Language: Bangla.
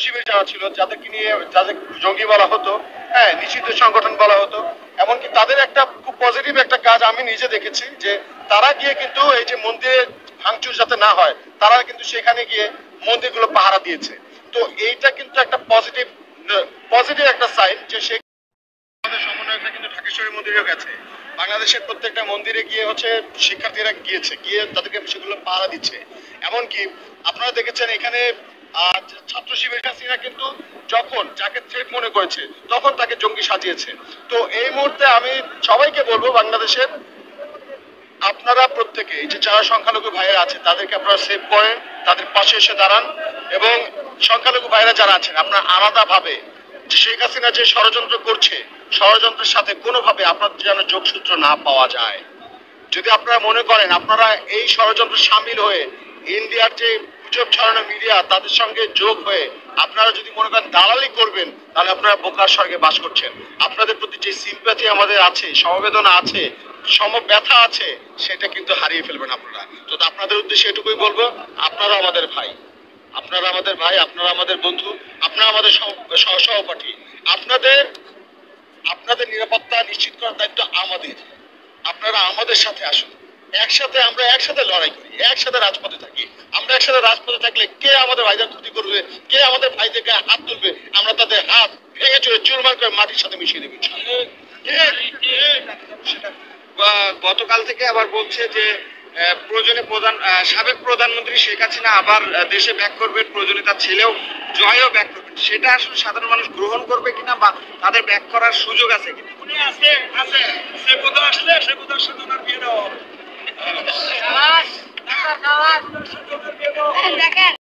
শিবির যারা ছিল, যাদেরকে নিয়ে যাদের জঙ্গি বলা হতো, হ্যাঁ, নিষিদ্ধ সংগঠন বলা হতো, এমনকি তাদের একটা খুব পজিটিভ একটা কাজ আমি নিজে দেখেছি যে তারা গিয়ে কিন্তু এই যে মন্দিরে ভাঙচুর যাতে না হয়, তারা কিন্তু সেখানে গিয়ে মন্দিরগুলো পাহারা দিয়েছে। তো এইটা কিন্তু একটা পজিটিভ পজিটিভ একটা সাইন যে সে আমাদের সমন্বয়করা কিন্তু ঢাকেশ্বরী মন্দিরেও গেছে, বাংলাদেশের প্রত্যেকটা মন্দিরে গিয়ে হচ্ছে শিক্ষার্থীরা গিয়েছে, গিয়ে তাদেরকে সেগুলো পাহারা দিচ্ছে। এমনকি আপনারা দেখেছেন এখানে ছাত্র শিবির হাসিনা কিন্তু যখন যাকে থ্রেট মনে করেছে তখন তাকে জঙ্গি সাজিয়েছে। তো এই মুহূর্তে আমি সবাইকে বলবো বাংলাদেশের আপনারা প্রত্যেকে এই যে যারা সংখ্যালঘু ভাইয়েরা আছে তাদেরকে আপনারা সেভ করেন, তাদের পাশে এসে দাঁড়ান, এবং সংখ্যালঘু ভাইয়েরা যারা আছেন আপনারা আলাদা ভাবে শেখ হাসিনা যে ষড়যন্ত্র করছে, ষড়যন্ত্রের সাথে কোনোভাবে আপনাদের যেন যোগসূত্র না পাওয়া যায়। যদি আপনারা মনে করেন আপনারা এই ষড়যন্ত্রে সামিল হয়ে ইন্ডিয়ার যে গুজব ছড়ানো মিডিয়া তাদের সঙ্গে যোগ হয়ে আপনারা যদি মনে করেন দালালি করবেন, তাহলে আপনারা বোকার স্বর্গে বাস করছেন। আপনাদের প্রতি যে সিম্প্যাথি আমাদের আছে, সমবেদনা আছে, সমব্যথা আছে, সেটা কিন্তু হারিয়ে ফেলবেন আপনারা। তো আপনাদের উদ্দেশ্যে এটুকুই বলবো, আপনারা আমাদের ভাই, আপনারা আমাদের ভাই, আপনারা আমাদের বন্ধু, আপনারা আমাদের সহপাঠী। আপনাদের আপনাদের নিরাপত্তা নিশ্চিত করার দায়িত্ব আমাদের। আপনারা আমাদের সাথে আসুন, একসাথে আমরা একসাথে লড়াই করি, একসাথে রাজপথে থাকি। আমরা একসাথে রাজপথে থাকলে কে আমাদের ভাইদের ক্ষতি করবে, কে আমাদের ভাইদের গায়ে হাত তুলবে, আমরা তাদের হাত ভেঙে চলে চুরমার করে মাটির সাথে মিশিয়ে দেবো। গতকাল থেকে আবার বলছে যে প্রয়োজনে সাবেক প্রধানমন্ত্রী শেখ হাসিনা আবার দেশে ব্যাক করবেন, প্রয়োজনে তার ছেলেও জয়ও ব্যাক করবেন। সেটা আসলে সাধারণ মানুষ গ্রহণ করবে কিনা বা তাদের ব্যাক করার সুযোগ আছে কিনা? উনি আছে আছে সে কোথাও আসলে সে কোথাও সাথে ওনার বিয়ে দেওয়া হবে।